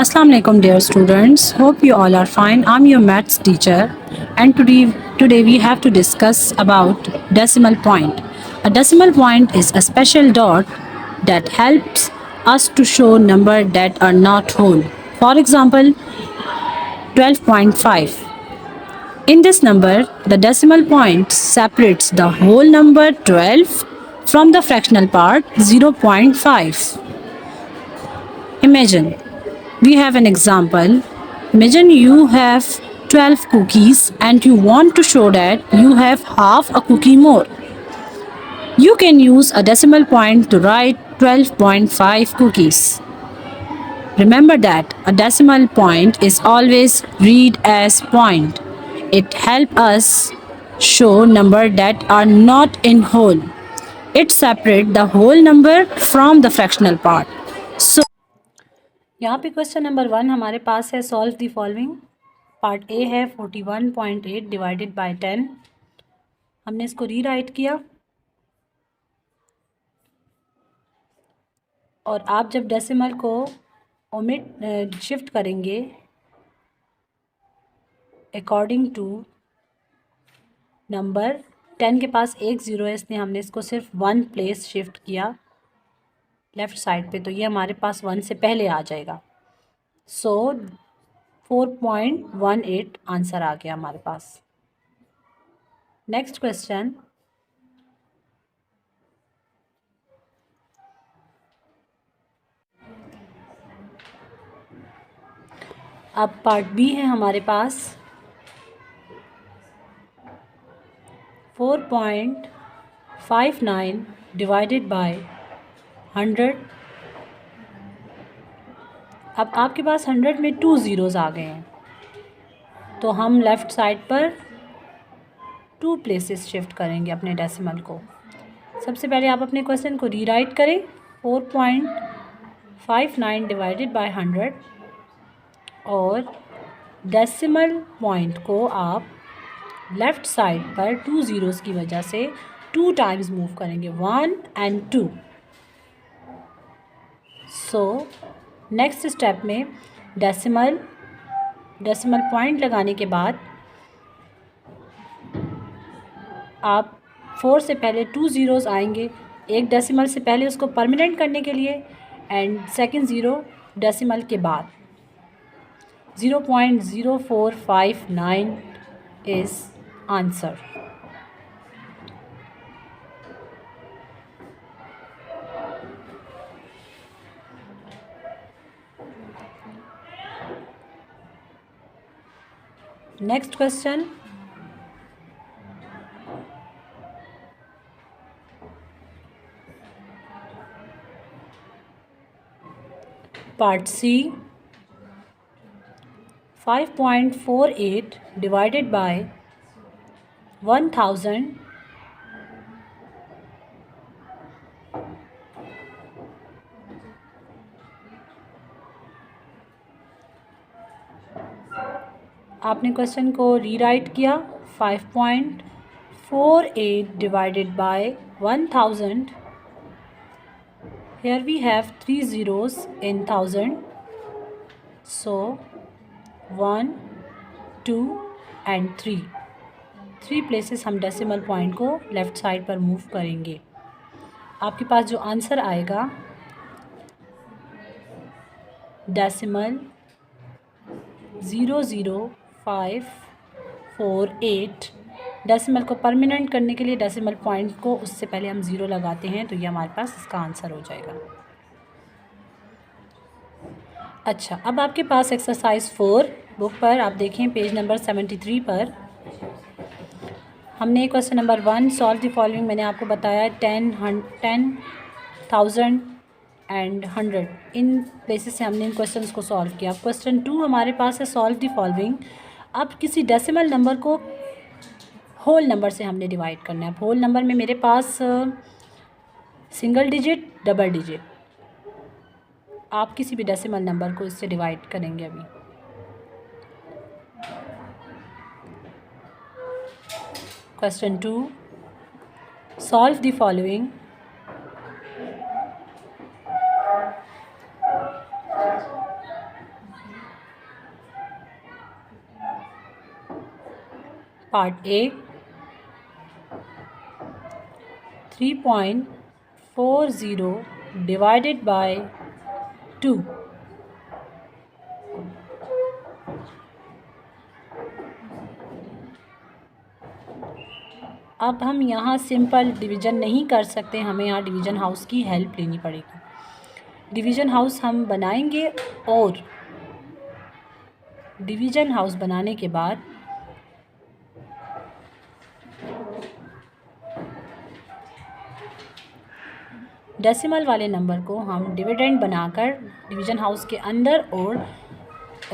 Assalamu alaikum dear students. Hope you all are fine. I'm your maths teacher and today we have to discuss about decimal point. A decimal point is a special dot that helps us to show number that are not whole. For example, 12.5. In this number, the decimal point separates the whole number 12 from the fractional part 0. 0.5. Imagine we have an example. Imagine you have 12 cookies and you want to show that you have half a cookie more. You can use a decimal point to write 12.5 cookies. Remember that a decimal point is always read as point. It helps us show number that are not in whole. It separates the whole number from the fractional part. So यहाँ पे question number 1 हमारे पास है solve the following. Part A है 41.8 divided by 10। हमने इसको rewrite किया और आप जब डेसिमल को ओमिट शिफ्ट करेंगे अकॉर्डिंग टू नंबर 10 के पास एक ज़ीरो है, इसलिए हमने इसको सिर्फ 1 प्लेस शिफ्ट किया लेफ़्ट साइड पे, तो ये हमारे पास 1 से पहले आ जाएगा। सो 4.18 आंसर आ गया हमारे पास। नेक्स्ट क्वेश्चन, अब पार्ट बी है हमारे पास 4.59 डिवाइडेड बाय 100। अब आपके पास 100 में 2 ज़ीरोज़ आ गए हैं, तो हम लेफ़्ट साइड पर 2 प्लेसेस शिफ्ट करेंगे अपने डेसिमल को। सबसे पहले आप अपने क्वेश्चन को रीराइट करें। 4.59 डिवाइडेड बाय 100 और डेसिमल पॉइंट को आप लेफ़्ट साइड पर 2 ज़ीरोज़ की वजह से 2 टाइम्स मूव करेंगे, 1 and 2। सो नेक्स्ट स्टेप में डेसिमल पॉइंट लगाने के बाद आप 4 से पहले 2 ज़ीरोज़ आएंगे, एक डेसिमल से पहले उसको परमानेंट करने के लिए, एंड सेकंड ज़ीरो डेसिमल के बाद। 0.0459 is answer. Next question, part C 5.48 divided by 1000। आपने क्वेश्चन को रीराइट किया। 5.48 divided by 1000। Here we have 3 zeros in 1000. So 1, 2 and 3 places हम डेसिमल पॉइंट को लेफ़्ट साइड पर मूव करेंगे। आपके पास जो आंसर आएगा डेसिमल 0.0548। डेसिमल को परमानेंट करने के लिए डेसिमल पॉइंट को उससे पहले हम ज़ीरो लगाते हैं, तो ये हमारे पास इसका आंसर हो जाएगा। अच्छा, अब आपके पास एक्सरसाइज 4 बुक पर आप देखें पेज नंबर 73 पर हमने question number 1 solve the following, मैंने आपको बताया 10,000 एंड 100 इन प्लेसेस से हमने इन क्वेश्चंस को सॉल्व किया। क्वेश्चन 2 हमारे पास है सॉल्व द फॉलोइंग। अब किसी डेसिमल नंबर को होल नंबर से हमने डिवाइड करना है। होल नंबर में मेरे पास सिंगल डिजिट, डबल डिजिट, आप किसी भी डेसिमल नंबर को इससे डिवाइड करेंगे। अभी question 2 solve the following. Part A 3.40 divided by 2। अब हम यहाँ सिंपल डिवीज़न नहीं कर सकते, हमें यहाँ डिवीज़न हाउस की हेल्प लेनी पड़ेगी। डिवीज़न हाउस हम बनाएंगे और डिवीज़न हाउस बनाने के बाद डेसिमल वाले नंबर को हम डिविडेंड बनाकर डिवीज़न हाउस के अंदर और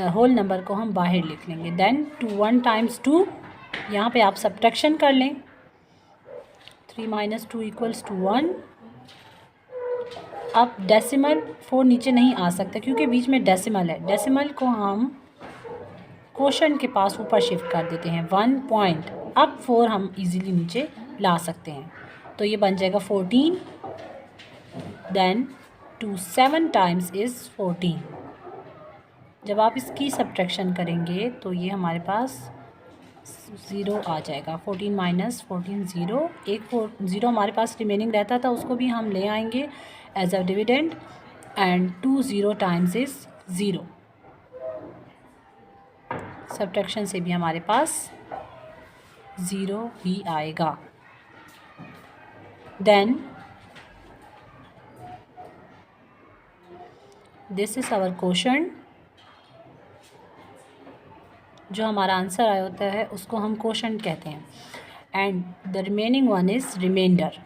होल नंबर को हम बाहर लिख लेंगे। देन 1 टाइम्स 2, यहाँ पे आप सब्ट्रैक्शन कर लें। 3 - 2 = 1। अब डेसिमल 4 नीचे नहीं आ सकता क्योंकि बीच में डेसिमल है। डेसिमल को हम क्वोशंट के पास ऊपर शिफ्ट कर देते हैं 1 पॉइंट। अब 4 हम इजीली नीचे ला सकते हैं, तो ये बन जाएगा 14। Then 2 7 times is 14। जब आप इसकी सब्ट्रैक्शन करेंगे तो ये हमारे पास 0 आ जाएगा। 14 - 14 0। एक 0 हमारे पास रिमेनिंग रहता था, उसको भी हम ले आएंगे as a dividend. And 2 0 times is 0। Subtraction से भी हमारे पास 0 ही आएगा। Then this is our quotient. जो हमारा आंसर आया होता है उसको हम क्वोशंट कहते हैं। And the remaining one is reminder.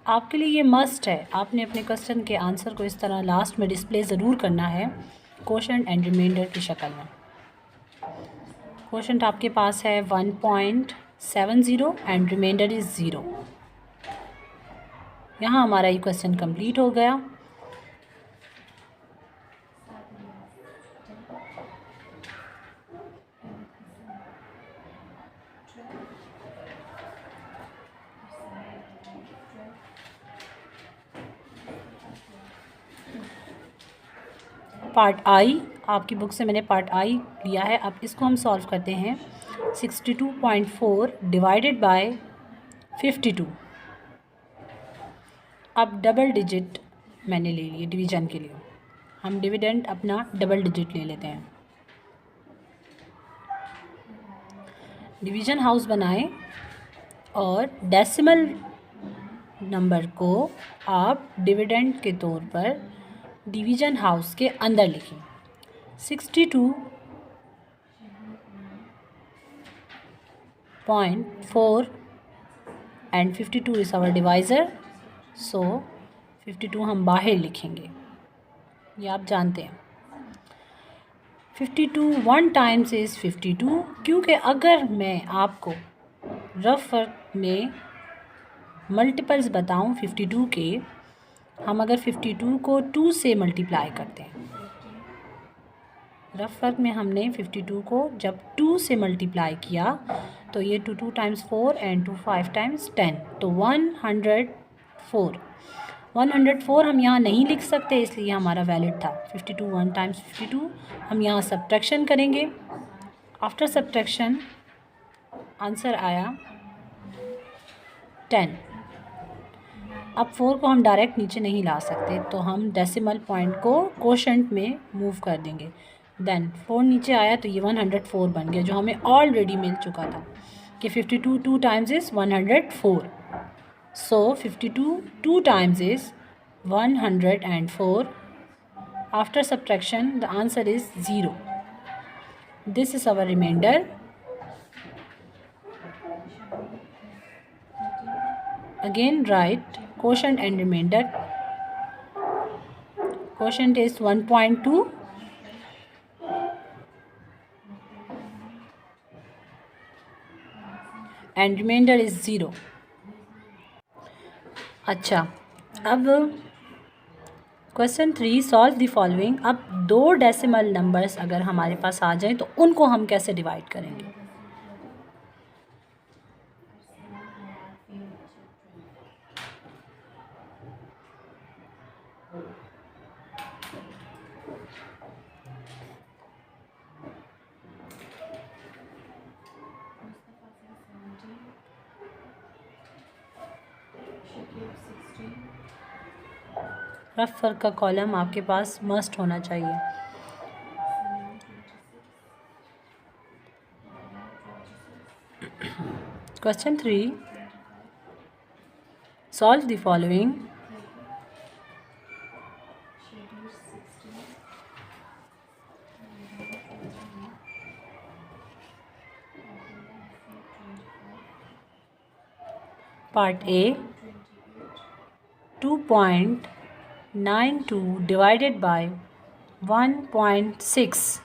आपके लिए ये मस्ट है, आपने अपने क्वेश्चन के आंसर को इस तरह लास्ट में डिस्प्ले ज़रूर करना है क्वोशंट एंड रिमाइंडर की शक्ल में। क्वोशंट आपके पास है 1.70 एंड रिमाइंडर इज़ 0। यहाँ हमारा ये क्वेश्चन कंप्लीट हो गया। पार्ट आई, आपकी बुक से मैंने पार्ट आई लिया है। अब इसको हम सॉल्व करते हैं। 62.4 डिवाइडेड बाय 52। अब डबल डिजिट मैंने ले लिए डिवीज़न के लिए। हम डिविडेंड अपना डबल डिजिट ले लेते हैं। डिवीज़न हाउस बनाएं और डेसिमल नंबर को आप डिविडेंड के तौर पर डिवीज़न हाउस के अंदर लिखें। 62.4 एंड 52 इज़ आवर डिवाइज़र, सो 52 हम बाहर लिखेंगे, ये आप जानते हैं। 52 1 टाइम्स इज़ 52, क्योंकि अगर मैं आपको रफ वर्क में मल्टीपल्स बताऊं 52 के, हम अगर 52 को 2 से मल्टीप्लाई करते हैं, रफ वर्क में हमने 52 को जब 2 से मल्टीप्लाई किया तो ये 2 टाइम्स 4 एंड 2 5 टाइम्स 10, तो 104। 104 हम यहाँ नहीं लिख सकते, इसलिए हमारा वैलिड था। 52 1 टाइम्स 52। हम यहाँ सब्ट्रैक्शन करेंगे। आफ्टर सब्ट्रैक्शन आंसर आया 10। अब 4 को हम डायरेक्ट नीचे नहीं ला सकते, तो हम डेसिमल पॉइंट को क्वोशंट में मूव कर देंगे। देन 4 नीचे आया तो ये 104 बन गया, जो हमें ऑलरेडी मिल चुका था कि 52 2 times is 104। So 52 2 times is 104। After subtraction the answer is 0। This is our reminder. Again write quotient and remainder. Quotient is 1.2 and remainder is 0. अच्छा, अब क्वेश्चन 3, सॉल्व द फॉलोइंग। अब 2 डेसिमल नंबर्स अगर हमारे पास आ जाएं तो उनको हम कैसे डिवाइड करेंगे। रफ वर्क का कॉलम आपके पास मस्ट होना चाहिए। Question 3, solve the following. Part A, 2.92 divided by 1.6।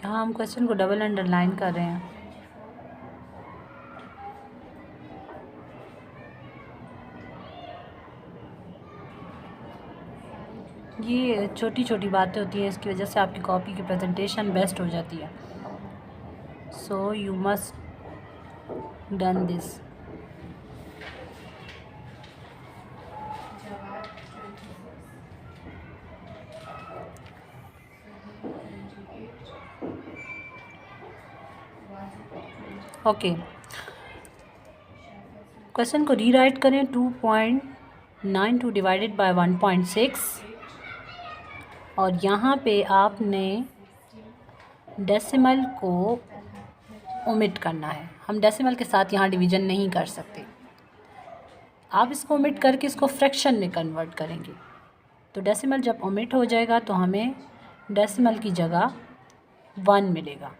यहाँ हम क्वेश्चन को डबल अंडरलाइन कर रहे हैं। ये छोटी छोटी बातें होती हैं, इसकी वजह से आपकी कॉपी की प्रेजेंटेशन बेस्ट हो जाती है। So you must done this. Okay, question को रीराइट करें। 2.92 डिवाइडेड बाय 1.6 और यहाँ पे आपने डेसिमल को ओमिट करना है। हम डेसिमल के साथ यहाँ डिवीज़न नहीं कर सकते। आप इसको ओमिट करके इसको फ्रैक्शन में कन्वर्ट करेंगे। तो डेसिमल जब ओमिट हो जाएगा तो हमें डेसिमल की जगह 1 मिलेगा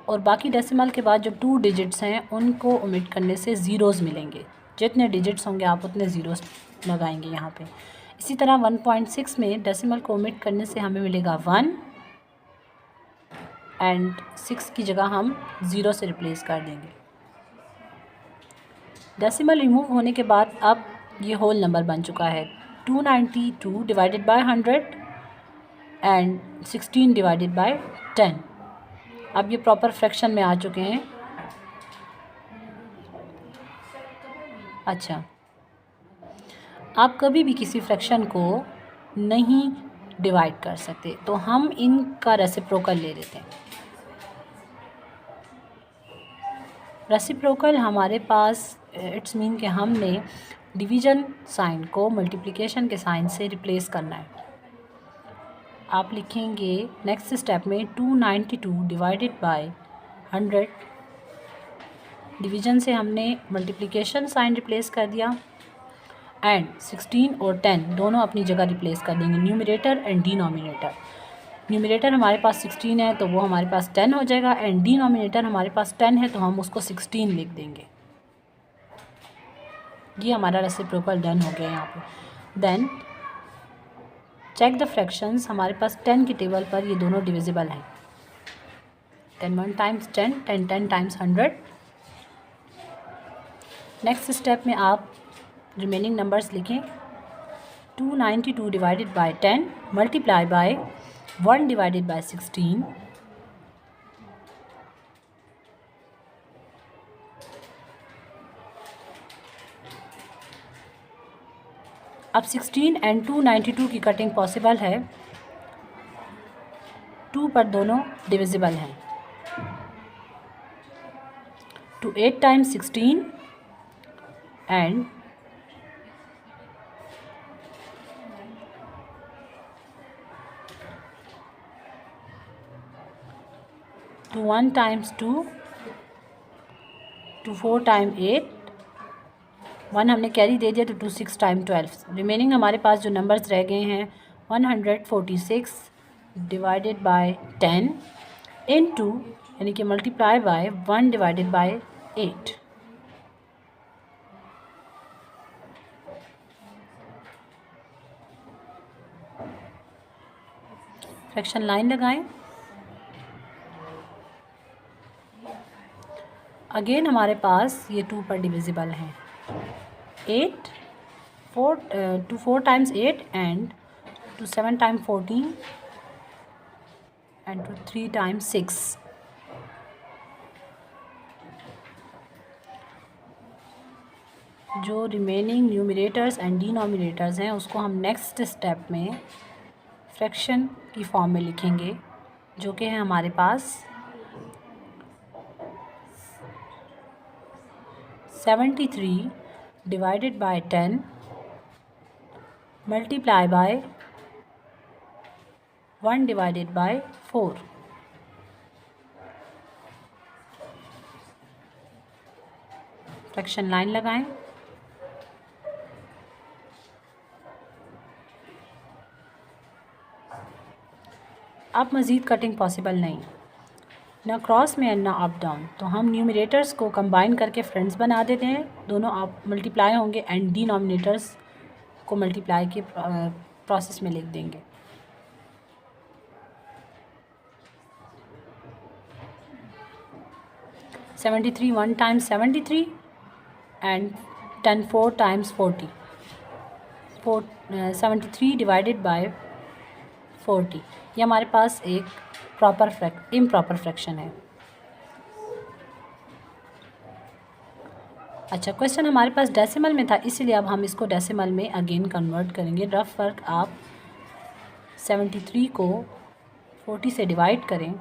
और बाकी डेसिमल के बाद जो 2 डिजिट्स हैं उनको ओमिट करने से ज़ीरोज़ मिलेंगे। जितने डिजिट्स होंगे आप उतने ज़ीरोज़ लगाएंगे यहाँ पे। इसी तरह 1.6 में डेसिमल को ओमिट करने से हमें मिलेगा 1 एंड 6 की जगह हम 0 से रिप्लेस कर देंगे। डेसिमल रिमूव होने के बाद अब ये होल नंबर बन चुका है। 292 divided by 100 and 16 divided by 10। अब ये प्रॉपर फ्रैक्शन में आ चुके हैं। अच्छा, आप कभी भी किसी फ्रैक्शन को नहीं डिवाइड कर सकते, तो हम इनका रेसिप्रोकल ले लेते हैं। रेसिप्रोकल हमारे पास इट्स मीन कि हमने डिवीज़न साइन को मल्टीप्लिकेशन के साइन से रिप्लेस करना है। आप लिखेंगे नेक्स्ट स्टेप में 292 डिवाइडेड बाय 100। डिवीज़न से हमने मल्टीप्लिकेशन साइन रिप्लेस कर दिया एंड 16 और 10 दोनों अपनी जगह रिप्लेस कर देंगे, न्यूमरेटर एंड डिनोमिनेटर। न्यूमरेटर हमारे पास 16 है तो वो हमारे पास 10 हो जाएगा एंड डिनोमिनेटर हमारे पास 10 है तो हम उसको 16 लिख देंगे। ये हमारा रेसिप्रोकल डन हो गया यहाँ पे। Then check the fractions. हमारे पास 10 की टेबल पर ये दोनों डिविजिबल हैं। 10 1 टाइम्स 10, 10 10 टाइम्स 100। नेक्स्ट स्टेप में आप रिमेनिंग नंबर्स लिखें। 292 divided by 10 multiply by 1 divided by 16 अब 16 एंड 292 की कटिंग पॉसिबल है। 2 पर दोनों डिविजिबल हैं। to 8 times 16 and to 1 times 2 to 4 times 8, 1 हमने कैरी दे दिया तो 2 6 टाइम 12। रिमेनिंग हमारे पास जो नंबर्स रह गए हैं 146 डिवाइडेड बाय 10 इनटू यानी कि multiply by 1 divided by 8। Fraction line लगाएं। अगेन हमारे पास ये 2 पर डिविजिबल हैं। 8 4 to 4 times 8 and to 7 times 14 and to 3 times 6। जो रिमेनिंग न्यूमरेटर्स एंड डिनोमिनेटर्स हैं उसको हम नेक्स्ट स्टेप में फ्रैक्शन की फॉर्म में लिखेंगे, जो कि है हमारे पास 73 divided by 10 multiply by 1 divided by 4। Fraction line लगाएं। अब मज़ीद कटिंग पॉसिबल नहीं, ना क्रॉस में ना अप डाउन, तो हम न्यूमरेटर्स को कंबाइन करके फ्रेंड्स बना देते हैं, दोनों आप मल्टीप्लाई होंगे एंड डिनोमिनेटर्स को मल्टीप्लाई के प्रोसेस में लिख देंगे। Seventy three 1 times 73 and 10 4 times 40, 73 divided by 40। ये हमारे पास एक इम्प्रॉपर फ्रैक्शन है। अच्छा, क्वेश्चन हमारे पास डेसिमल में था, इसीलिए अब हम इसको डेसिमल में अगेन कन्वर्ट करेंगे। रफ वर्क, आप 73 को 40 से डिवाइड करें।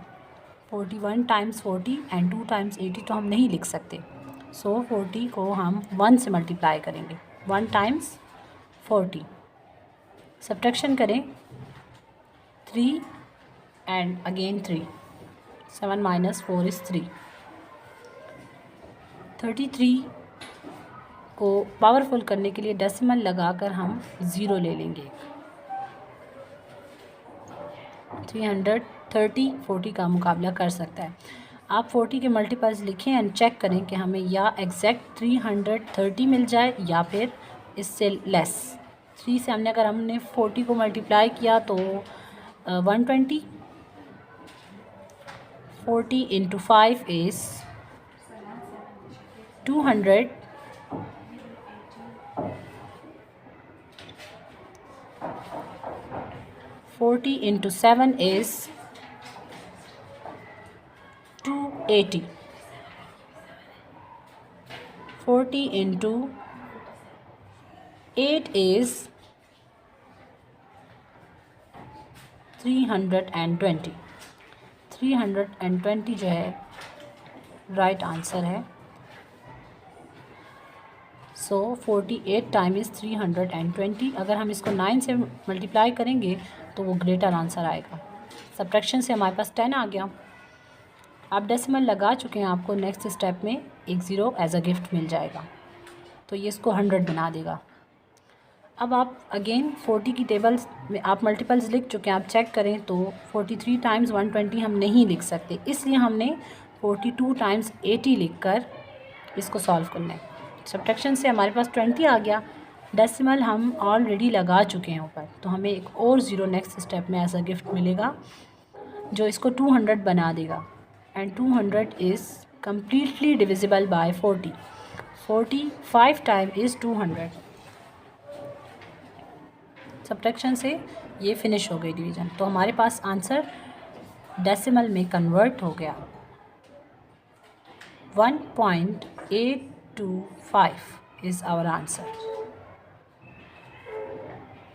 41 टाइम्स 40 एंड 2 टाइम्स 80 तो हम नहीं लिख सकते, सो 40 को हम 1 से मल्टीप्लाई करेंगे। 1 टाइम्स 40, सब्ट्रैक्शन करें 3 एंड अगेन 3, 7 माइनस 4 इज़ 3। 33 को पावरफुल करने के लिए डेसिमल लगाकर हम 0 ले लेंगे। 330 40 का मुकाबला कर सकता है। आप 40 के मल्टीपल्स लिखें एंड चेक करें कि हमें या एग्जैक्ट 330 मिल जाए या फिर इससे लेस। 3 से अगर हमने 40 को मल्टीप्लाई किया तो 120। 40 into 5 is 200। 40 into 7 is 280। 40 into 8 is 320। 320 जो है राइट आंसर है। सो 48 टाइम इज़ 320। अगर हम इसको 9 से मल्टीप्लाई करेंगे तो वो ग्रेटर आंसर आएगा। सब्ट्रैक्शन से हमारे पास 10 आ गया। आप डेसिमल लगा चुके हैं, आपको नेक्स्ट स्टेप में एक 0 एज अ गिफ्ट मिल जाएगा, तो ये इसको 100 बना देगा। अब आप अगेन 40 की टेबल्स में आप मल्टीपल्स लिख चुके हैं, आप चेक करें तो 43 टाइम्स 120 हम नहीं लिख सकते, इसलिए हमने 42 टाइम्स 80 लिख कर इसको सॉल्व करना है। सब्ट्रैक्शन से हमारे पास 20 आ गया। डेसिमल हम ऑलरेडी लगा चुके हैं ऊपर, तो हमें एक और 0 नेक्स्ट स्टेप में एज अ गिफ्ट मिलेगा जो इसको 200 बना देगा। And 200 is completely divisible by 40। 45 time is 200। Subtraction से ये फिनिश हो गई डिवीज़न, तो हमारे पास आंसर डेसिमल में कन्वर्ट हो गया। 1.825 इज़ आवर आंसर।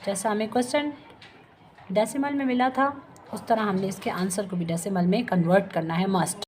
जैसा हमें क्वेश्चन डेसिमल में मिला था उस तरह हमने इसके आंसर को भी डेसिमल में कन्वर्ट करना है मस्ट।